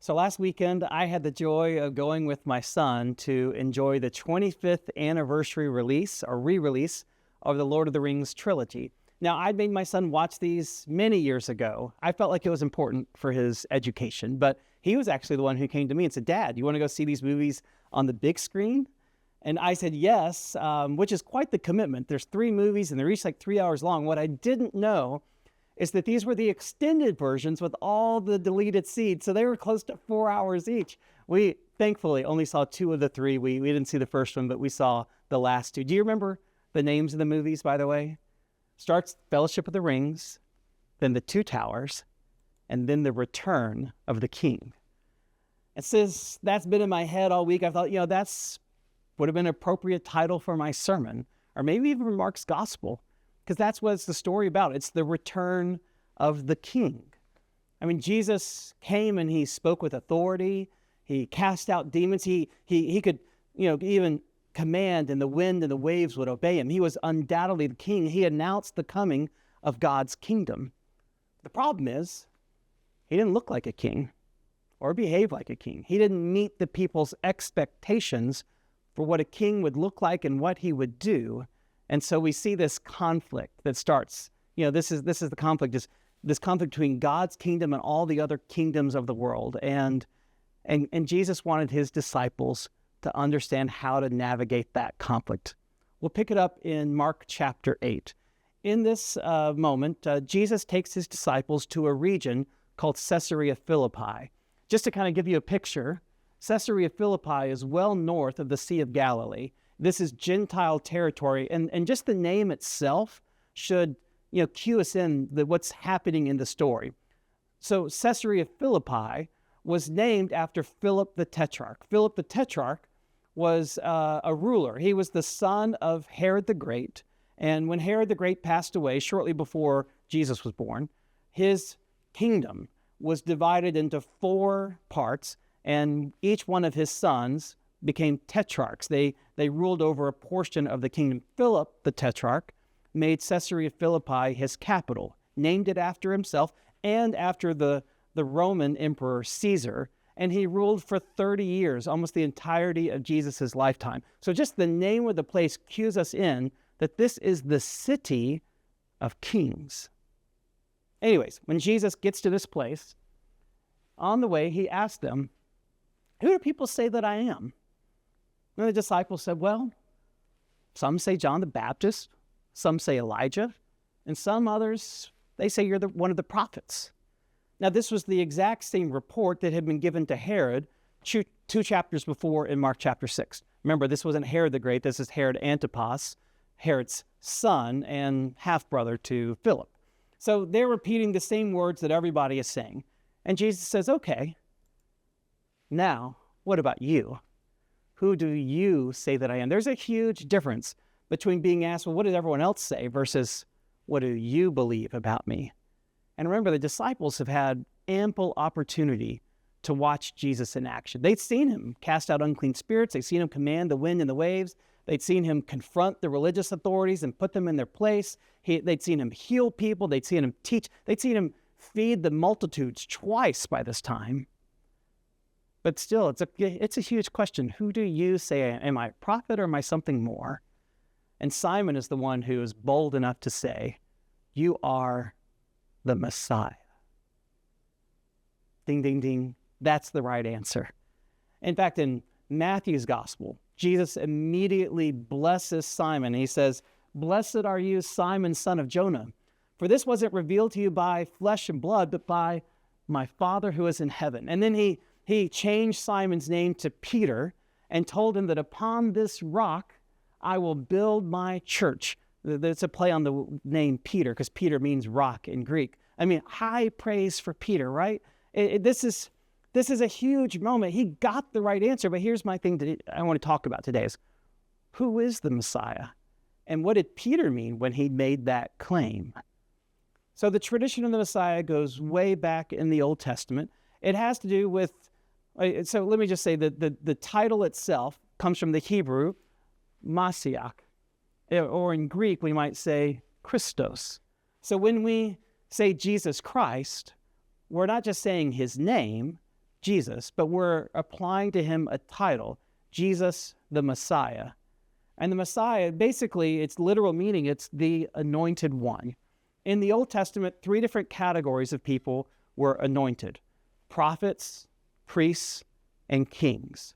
So last weekend, I had the joy of going with my son to enjoy the 25th anniversary release or re-release of the Lord of the Rings trilogy. Now, I'd made my son watch these many years ago. I felt like it was important for his education, but he was actually the one who came to me and said, "Dad, you want to go see these movies on the big screen?" And I said, yes, which is quite the commitment. There's 3 movies and they're each like 3 hours long. What I didn't know is that these were the extended versions with all the deleted scenes. So they were close to 4 hours each. We thankfully only saw 2 of the 3. We didn't see the first one, but we saw the last 2. Do you remember the names of the movies, by the way? Starts Fellowship of the Rings, then The Two Towers, and then The Return of the King. And since that's been in my head all week, I thought, that's would have been an appropriate title for my sermon, or maybe even Mark's gospel, because that's what it's the story about. It's the return of the king. I mean, Jesus came and he spoke with authority. He cast out demons. He could, even command, and the wind and the waves would obey him. He was undoubtedly the king. He announced the coming of God's kingdom. The problem is, he didn't look like a king or behave like a king. He didn't meet the people's expectations for what a king would look like and what he would do. And so we see this conflict that starts, this is the conflict, is this conflict between God's kingdom and all the other kingdoms of the world. And Jesus wanted his disciples to understand how to navigate that conflict. We'll pick it up in Mark chapter 8. In this moment, Jesus takes his disciples to a region called Caesarea Philippi. Just to kind of give you a picture, Caesarea Philippi is well north of the Sea of Galilee. This is Gentile territory, and just the name itself should, cue us in what's happening in the story. So Caesarea Philippi was named after Philip the Tetrarch. Philip the Tetrarch was a ruler. He was the son of Herod the Great, and when Herod the Great passed away shortly before Jesus was born, his kingdom was divided into 4 parts, and each one of his sons became tetrarchs. They ruled over a portion of the kingdom. Philip, the tetrarch, made Caesarea Philippi his capital, named it after himself and after the Roman emperor Caesar, and he ruled for 30 years, almost the entirety of Jesus' lifetime. So just the name of the place cues us in that this is the city of kings. Anyways, when Jesus gets to this place, on the way, he asked them, "Who do people say that I am?" And the disciples said, "Well, some say John the Baptist, some say Elijah, and some others, they say you're one of the prophets." Now, this was the exact same report that had been given to Herod 2 chapters before in Mark chapter 6. Remember, this wasn't Herod the Great. This is Herod Antipas, Herod's son and half-brother to Philip. So they're repeating the same words that everybody is saying. And Jesus says, "Okay, now, what about you? Who do you say that I am?" There's a huge difference between being asked, well, what does everyone else say, versus what do you believe about me? And remember, the disciples have had ample opportunity to watch Jesus in action. They'd seen him cast out unclean spirits. They'd seen him command the wind and the waves. They'd seen him confront the religious authorities and put them in their place. They'd seen him heal people. They'd seen him teach. They'd seen him feed the multitudes twice by this time. But still, it's a huge question. Who do you say I am? Am I a prophet or am I something more? And Simon is the one who is bold enough to say, "You are the Messiah." Ding, ding, ding. That's the right answer. In fact, in Matthew's gospel, Jesus immediately blesses Simon. He says, "Blessed are you, Simon, son of Jonah, for this wasn't revealed to you by flesh and blood, but by my Father who is in heaven." And then he changed Simon's name to Peter and told him that upon this rock I will build my church. It's a play on the name Peter, because Peter means rock in Greek. I mean, high praise for Peter, right? This is a huge moment. He got the right answer, but here's my thing that I want to talk about today is, who is the Messiah? And what did Peter mean when he made that claim? So the tradition of the Messiah goes way back in the Old Testament. It has to do with, so let me just say that the title itself comes from the Hebrew, Messiah, or in Greek, we might say Christos. So when we say Jesus Christ, we're not just saying his name. Jesus, but we're applying to him a title, Jesus the Messiah. And the Messiah, basically, its literal meaning, it's the anointed one. In the Old Testament, 3 different categories of people were anointed: prophets, priests, and kings.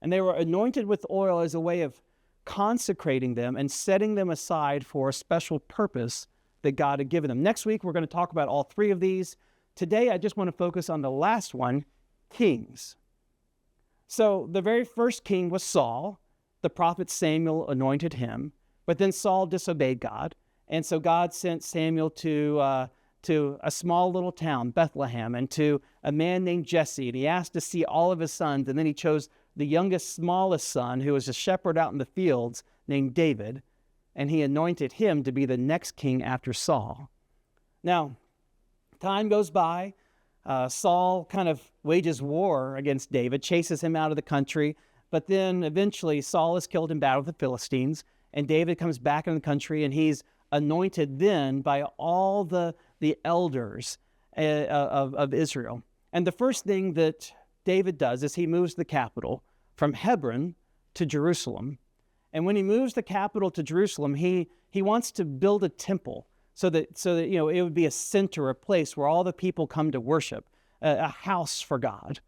And they were anointed with oil as a way of consecrating them and setting them aside for a special purpose that God had given them. Next week, we're going to talk about all 3 of these. Today, I just want to focus on the last one, kings. So the very first king was Saul. The prophet Samuel anointed him, but then Saul disobeyed God. And so God sent Samuel to a small little town, Bethlehem, and to a man named Jesse. And he asked to see all of his sons. And then he chose the youngest, smallest son, who was a shepherd out in the fields, named David. And he anointed him to be the next king after Saul. Now, time goes by. Saul kind of wages war against David, chases him out of the country. But then eventually Saul is killed in battle with the Philistines. And David comes back in the country, and he's anointed then by all the elders of Israel. And the first thing that David does is he moves the capital from Hebron to Jerusalem. And when he moves the capital to Jerusalem, he wants to build a temple so that it would be a center, a place where all the people come to worship, a house for God.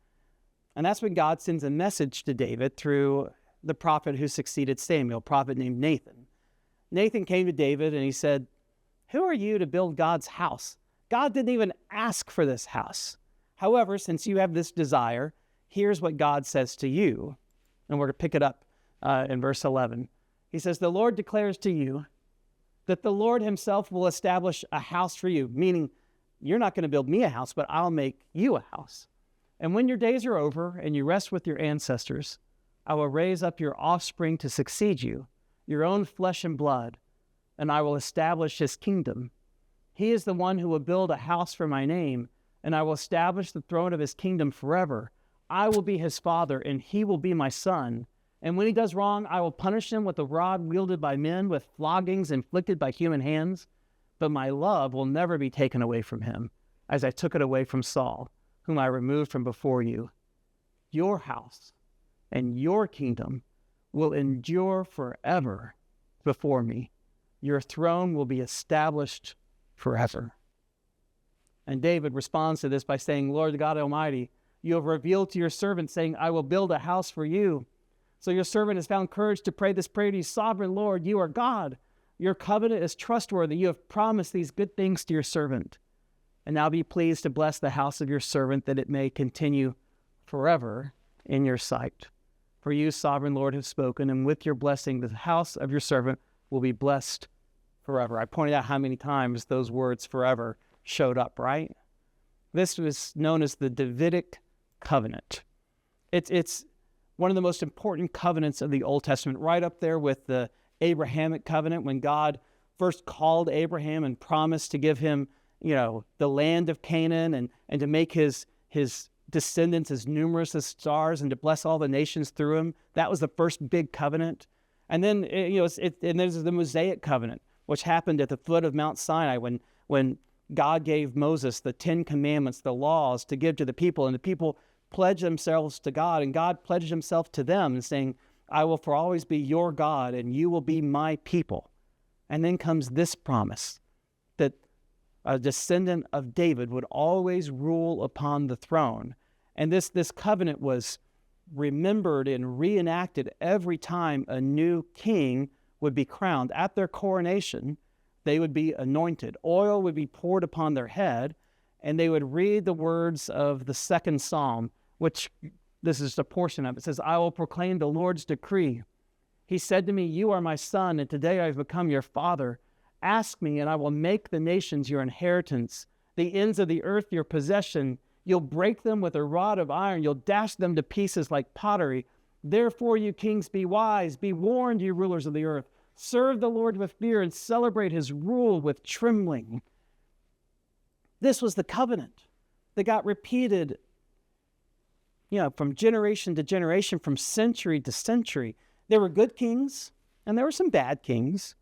And that's when God sends a message to David through the prophet who succeeded Samuel, a prophet named Nathan. Nathan came to David and he said, "Who are you to build God's house? God didn't even ask for this house. However, since you have this desire, here's what God says to you." And we're going to pick it up in verse 11. He says, "The Lord declares to you that the Lord himself will establish a house for you," meaning you're not going to build me a house, but I'll make you a house. "And when your days are over and you rest with your ancestors, I will raise up your offspring to succeed you, your own flesh and blood, and I will establish his kingdom. He is the one who will build a house for my name, and I will establish the throne of his kingdom forever. I will be his father, and he will be my son. And when he does wrong, I will punish him with a rod wielded by men, with floggings inflicted by human hands. But my love will never be taken away from him, as I took it away from Saul, whom I removed from before you. Your house and your kingdom will endure forever before me. Your throne will be established forever." And David responds to this by saying, "Lord God Almighty, you have revealed to your servant, saying, I will build a house for you. So your servant has found courage to pray this prayer to you. Sovereign Lord, you are God. Your covenant is trustworthy. You have promised these good things to your servant. And now be pleased to bless the house of your servant, that it may continue forever in your sight. For you, sovereign Lord, have spoken, and with your blessing, the house of your servant will be blessed forever." I pointed out how many times those words forever showed up, right? This was known as the Davidic covenant. It's one of the most important covenants of the Old Testament, right up there with the Abrahamic covenant, when God first called Abraham and promised to give him the land of Canaan and to make his descendants as numerous as stars and to bless all the nations through him. That was the first big covenant. And then, and there's the Mosaic covenant, which happened at the foot of Mount Sinai when God gave Moses the 10 commandments, the laws to give to the people, and the people pledged themselves to God, and God pledged himself to them, saying, "I will for always be your God, and you will be my people." And then comes this promise that a descendant of David would always rule upon the throne. And this covenant was remembered and reenacted every time a new king would be crowned. At their coronation, they would be anointed. Oil would be poured upon their head, and they would read the words of the second psalm, which this is a portion of it. It says, "I will proclaim the Lord's decree. He said to me, you are my son, and today I have become your father. Ask me, and I will make the nations your inheritance, the ends of the earth your possession. You'll break them with a rod of iron. You'll dash them to pieces like pottery. Therefore, you kings, be wise. Be warned, you rulers of the earth. Serve the Lord with fear and celebrate his rule with trembling." This was the covenant that got repeated, from generation to generation, from century to century. There were good kings, and there were some bad kings.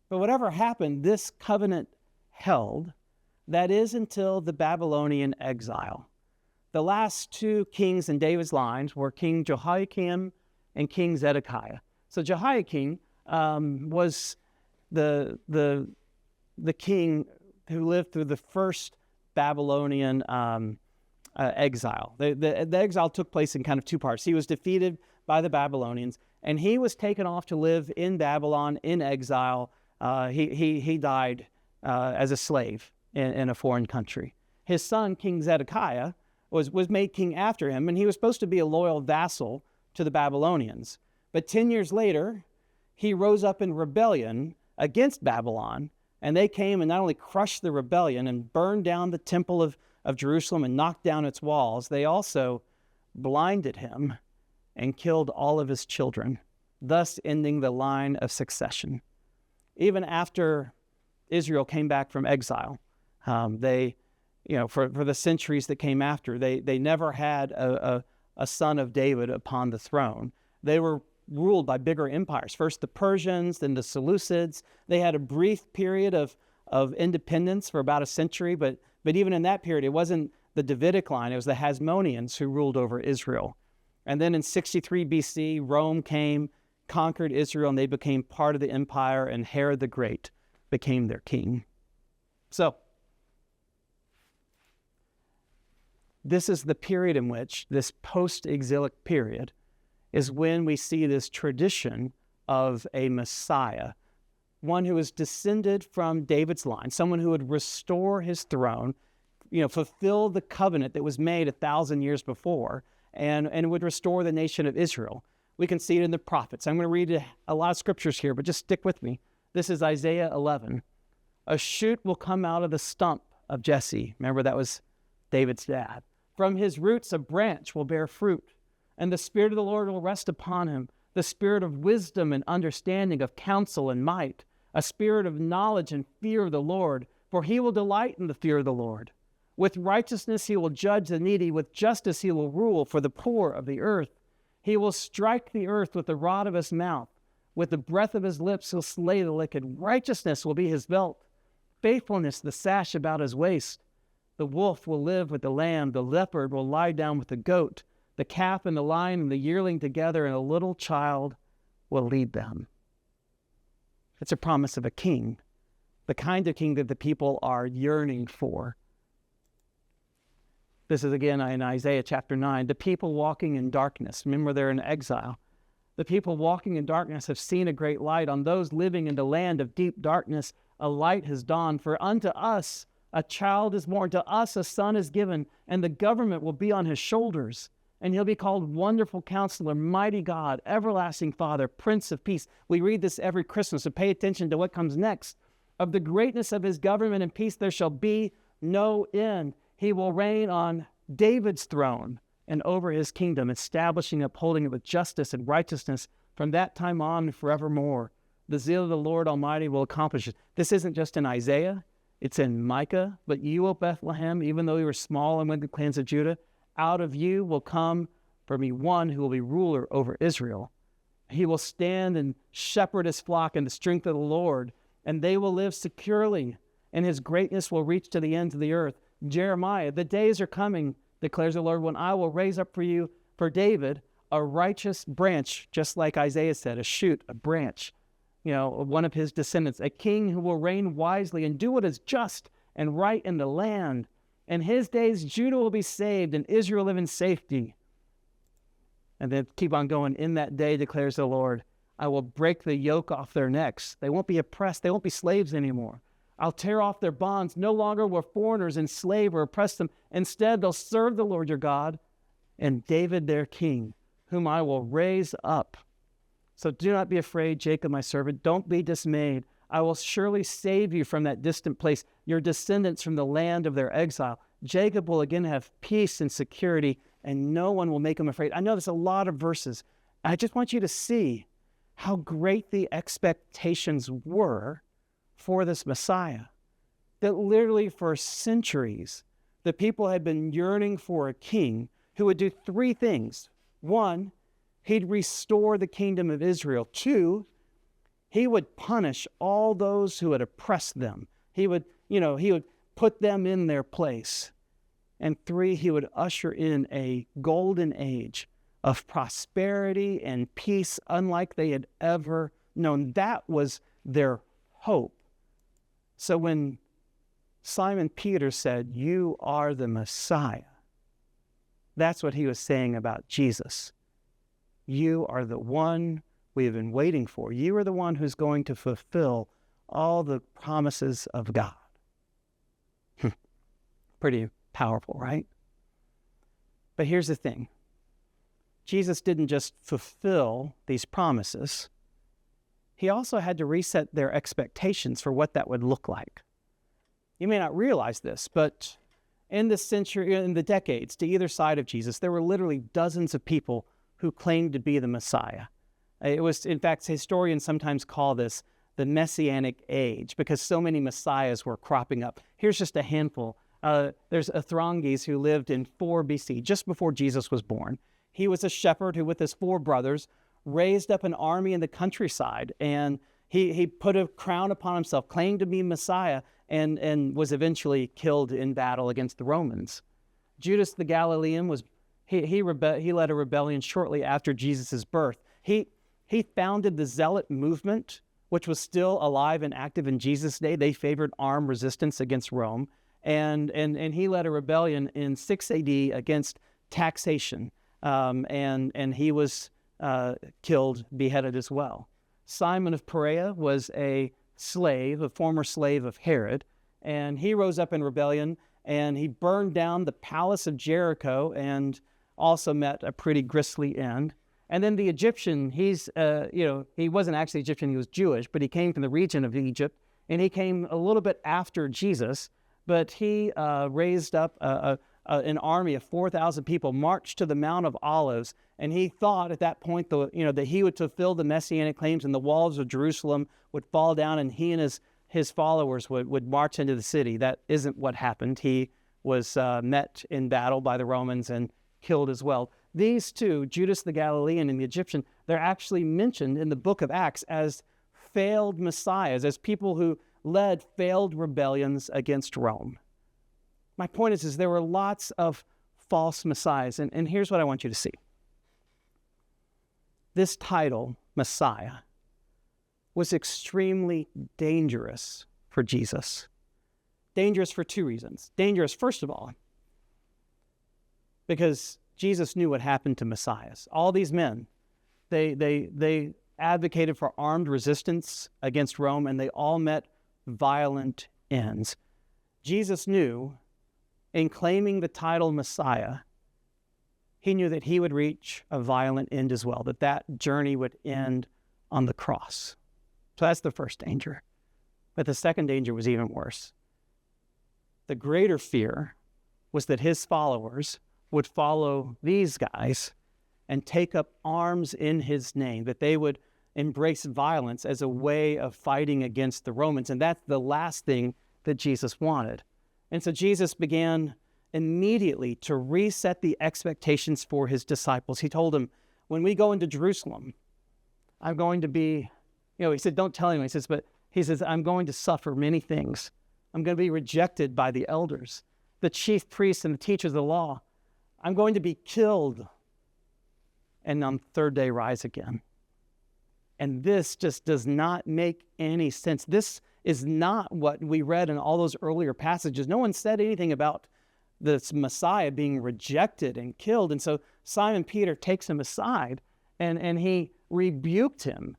But whatever happened, this covenant held. That is until the Babylonian exile. the last two kings in David's lines were King Jehoiakim and King Zedekiah. So Jehoiakim was the king who lived through the first Babylonian exile. The exile took place in kind of two parts. He was defeated by the Babylonians, and he was taken off to live in Babylon in exile. He died as a slave in a foreign country. His son, King Zedekiah, was made king after him, and he was supposed to be a loyal vassal to the Babylonians. But 10 years later, he rose up in rebellion against Babylon, and they came and not only crushed the rebellion and burned down the temple of Jerusalem and knocked down its walls, they also blinded him and killed all of his children, thus ending the line of succession. Even after Israel came back from exile, they, for the centuries that came after, they never had a son of David upon the throne. They were ruled by bigger empires. First the Persians, then the Seleucids. They had a brief period of independence for about a century, but even in that period, it wasn't the Davidic line, it was the Hasmoneans who ruled over Israel. And then in 63 BC, Rome came, conquered Israel, and they became part of the empire, and Herod the Great became their king. So, this is the period in which, this post-exilic period, is when we see this tradition of a Messiah, one who is descended from David's line, someone who would restore his throne, fulfill the covenant that was made 1,000 years before, and would restore the nation of Israel. We can see it in the prophets. I'm going to read a lot of scriptures here, but just stick with me. This is Isaiah 11. A shoot will come out of the stump of Jesse. Remember, that was David's dad. From his roots a branch will bear fruit, and the Spirit of the Lord will rest upon him, the Spirit of wisdom and understanding, of counsel and might, a spirit of knowledge and fear of the Lord, for he will delight in the fear of the Lord. With righteousness he will judge the needy, with justice he will rule for the poor of the earth. He will strike the earth with the rod of his mouth. With the breath of his lips he'll slay the wicked. Righteousness will be his belt, faithfulness the sash about his waist. The wolf will live with the lamb, the leopard will lie down with the goat, the calf and the lion and the yearling together, and a little child will lead them. It's a promise of a king, the kind of king that the people are yearning for. This is again in Isaiah chapter 9. The people walking in darkness, remember they're in exile. The people walking in darkness have seen a great light. On those living in the land of deep darkness, a light has dawned. For unto us a child is born, to us a son is given, and the government will be on his shoulders. And he'll be called Wonderful Counselor, Mighty God, Everlasting Father, Prince of Peace. We read this every Christmas, so pay attention to what comes next. Of the greatness of his government and peace there shall be no end. He will reign on David's throne and over his kingdom, establishing and upholding it with justice and righteousness from that time on and forevermore. The zeal of the Lord Almighty will accomplish it. This isn't just in Isaiah, it's in Micah. But you, O Bethlehem, even though you were small among the clans of Judah, out of you will come for me one who will be ruler over Israel. He will stand and shepherd his flock in the strength of the Lord, and they will live securely, and his greatness will reach to the ends of the earth. Jeremiah, the days are coming, declares the Lord, when I will raise up for you, for David, a righteous branch, just like Isaiah said, a shoot, a branch, one of his descendants, a king who will reign wisely and do what is just and right in the land. In his days, Judah will be saved and Israel live in safety. And then keep on going. In that day, declares the Lord, I will break the yoke off their necks. They won't be oppressed. They won't be slaves anymore. I'll tear off their bonds. No longer will foreigners enslave or oppress them. Instead, they'll serve the Lord your God and David their king, whom I will raise up. So do not be afraid, Jacob, my servant. Don't be dismayed. I will surely save you from that distant place, your descendants from the land of their exile. Jacob will again have peace and security, and no one will make him afraid. I know there's a lot of verses. I just want you to see how great the expectations were for this Messiah. That literally for centuries, the people had been yearning for a king who would do three things. One, he'd restore the kingdom of Israel. Two, he would punish all those who had oppressed them. He would put them in their place. And 3, he would usher in a golden age of prosperity and peace unlike they had ever known. That was their hope. So when Simon Peter said, "You are the Messiah," that's what he was saying about Jesus. You are the one we have been waiting for. You are the one who's going to fulfill all the promises of God. Pretty powerful, right? But here's the thing. Jesus didn't just fulfill these promises. He also had to reset their expectations for what that would look like. You may not realize this, but in the century, in the decades to either side of Jesus, there were literally dozens of people who claimed to be the Messiah. It was, in fact, historians sometimes call this the Messianic age because so many Messiahs were cropping up. Here's just a handful. There's Athronges who lived in 4 BC, just before Jesus was born. He was a shepherd who, with his 4 brothers, raised up an army in the countryside, and he put a crown upon himself, claimed to be Messiah, and was eventually killed in battle against the Romans. Judas the Galilean he led a rebellion shortly after Jesus' birth. He founded the Zealot movement, which was still alive and active in Jesus' day. They favored armed resistance against Rome, and he led a rebellion in 6 AD against taxation, and he was killed, beheaded as well. Simon of Perea was a former slave of Herod, and he rose up in rebellion, and he burned down the palace of Jericho and also met a pretty grisly end. And then the Egyptian, he wasn't actually Egyptian, he was Jewish, but he came from the region of Egypt, and he came a little bit after Jesus, but he raised up an army of 4,000 people, marched to the Mount of Olives, and he thought at that point that he would fulfill the Messianic claims and the walls of Jerusalem would fall down and he and his followers would march into the city. That isn't what happened. He was met in battle by the Romans and killed as well. These two, Judas the Galilean and the Egyptian, they're actually mentioned in the book of Acts as failed messiahs, as people who led failed rebellions against Rome. My point is there were lots of false messiahs, and here's what I want you to see. This title, Messiah, was extremely dangerous for Jesus. Dangerous for 2 reasons. Dangerous, first of all, because Jesus knew what happened to messiahs. All these men, they advocated for armed resistance against Rome, and they all met violent ends. Jesus knew, in claiming the title Messiah, he knew that he would reach a violent end as well, that journey would end on the cross. So that's the first danger. But the second danger was even worse. The greater fear was that his followers would follow these guys and take up arms in his name, that they would embrace violence as a way of fighting against the Romans. And that's the last thing that Jesus wanted. And so Jesus began immediately to reset the expectations for his disciples. He told them, when we go into Jerusalem, I'm going to be, he said, don't tell anyone. He says, I'm going to suffer many things. I'm going to be rejected by the elders, the chief priests and the teachers of the law. I'm going to be killed and on the 3rd day rise again. And this just does not make any sense. This is not what we read in all those earlier passages. No one said anything about this Messiah being rejected and killed. And so Simon Peter takes him aside and he rebuked him.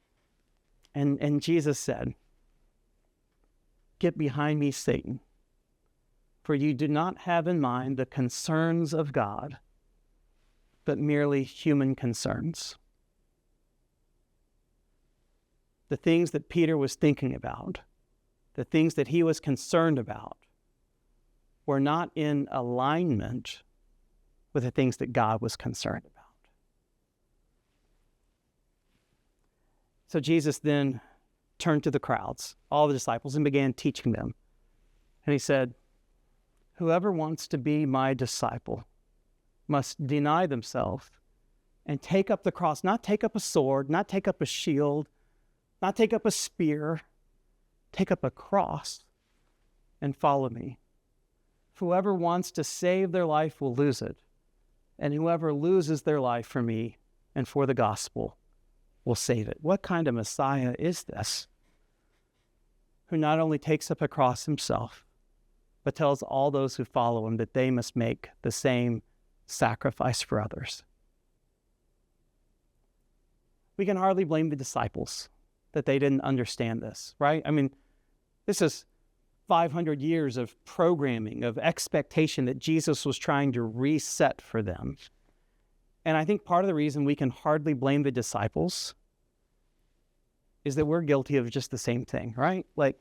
And Jesus said, "Get behind me, Satan, for you do not have in mind the concerns of God, but merely human concerns." The things that Peter was thinking about, the things that he was concerned about, were not in alignment with the things that God was concerned about. So Jesus then turned to the crowds, all the disciples, and began teaching them. And he said, "Whoever wants to be my disciple must deny themselves and take up the cross," not take up a sword, not take up a shield, not take up a spear, take up a cross and follow me. Whoever wants to save their life will lose it, and whoever loses their life for me and for the gospel will save it. What kind of Messiah is this? Who not only takes up a cross himself, but tells all those who follow him that they must make the same sacrifice for others. We can hardly blame the disciples that they didn't understand this, right? I mean, this is 500 years of programming, of expectation that Jesus was trying to reset for them. And I think part of the reason we can hardly blame the disciples is that we're guilty of just the same thing, right? Like,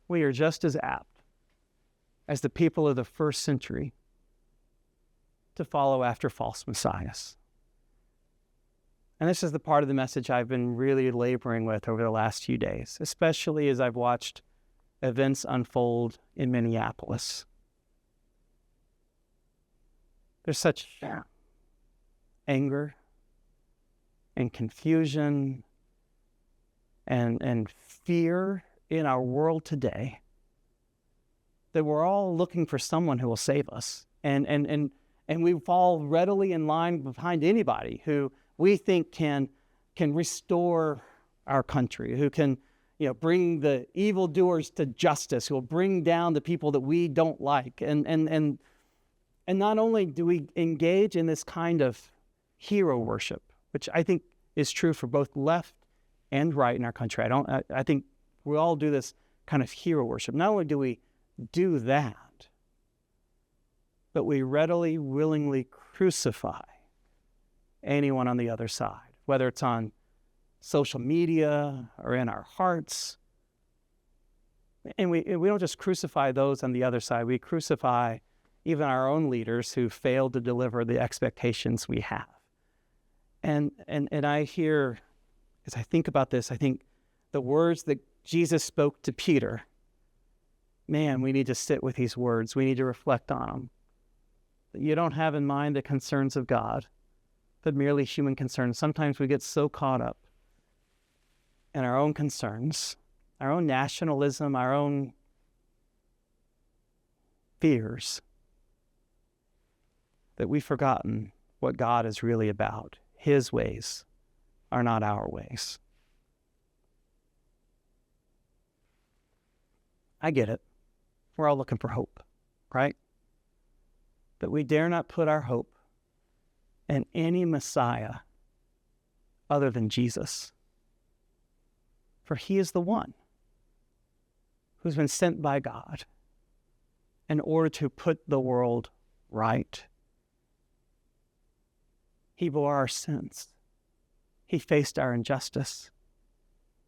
we are just as apt as the people of the first century to follow after false messiahs. And this is the part of the message I've been really laboring with over the last few days, especially as I've watched events unfold in Minneapolis. There's such anger and confusion and fear in our world today that we're all looking for someone who will save us. And we fall readily in line behind anybody who we think can restore our country, who can, bring the evildoers to justice, who will bring down the people that we don't like. And not only do we engage in this kind of hero worship, which I think is true for both left and right in our country. I think we all do this kind of hero worship. Not only do we do that, but we readily, willingly crucify anyone on the other side, whether it's on social media or in our hearts. And we don't just crucify those on the other side, we crucify even our own leaders who failed to deliver the expectations we have. And I hear, as I think about this, I think the words that Jesus spoke to Peter, man, we need to sit with these words. We need to reflect on them. You don't have in mind the concerns of God, but merely human concerns. Sometimes we get so caught up in our own concerns, our own nationalism, our own fears, that we've forgotten what God is really about. His ways are not our ways. I get it. We're all looking for hope, right? But we dare not put our hope in any Messiah other than Jesus. For he is the one who's been sent by God in order to put the world right. He bore our sins. He faced our injustice.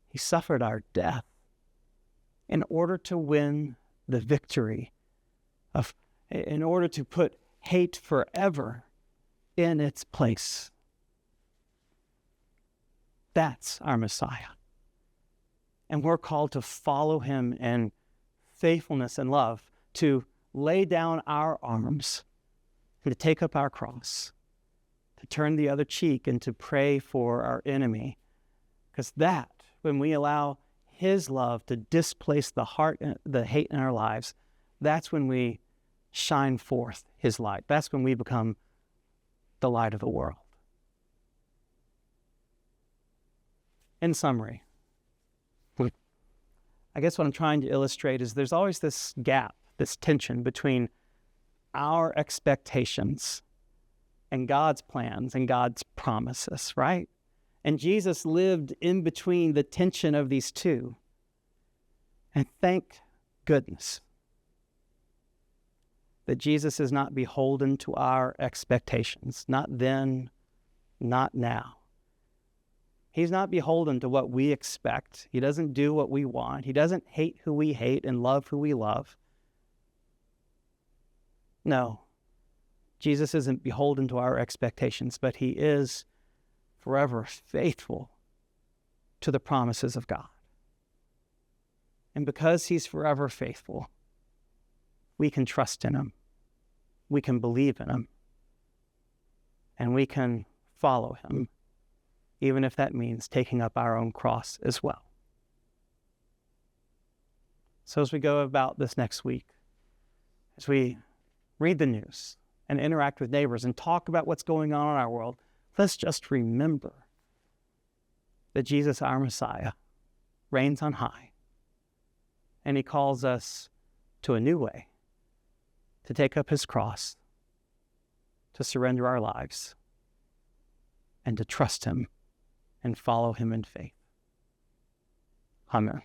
He suffered our death in order to win the victory in order to put hate forever in its place. That's our Messiah. And we're called to follow him in faithfulness and love, to lay down our arms, and to take up our cross, to turn the other cheek, and to pray for our enemy. Because that, when we allow his love to displace the hate in our lives, that's when we shine forth his light. That's when we become the light of the world. In summary, I guess what I'm trying to illustrate is there's always this gap, this tension between our expectations and God's plans and God's promises, right? And Jesus lived in between the tension of these two. And thank goodness that Jesus is not beholden to our expectations, not then, not now. He's not beholden to what we expect. He doesn't do what we want. He doesn't hate who we hate and love who we love. No, Jesus isn't beholden to our expectations, but he is forever faithful to the promises of God. And because he's forever faithful, we can trust in him, we can believe in him, and we can follow him, even if that means taking up our own cross as well. So as we go about this next week, as we read the news and interact with neighbors and talk about what's going on in our world, let's just remember that Jesus, our Messiah, reigns on high, and he calls us to a new way, to take up his cross, to surrender our lives, and to trust him and follow him in faith. Amen.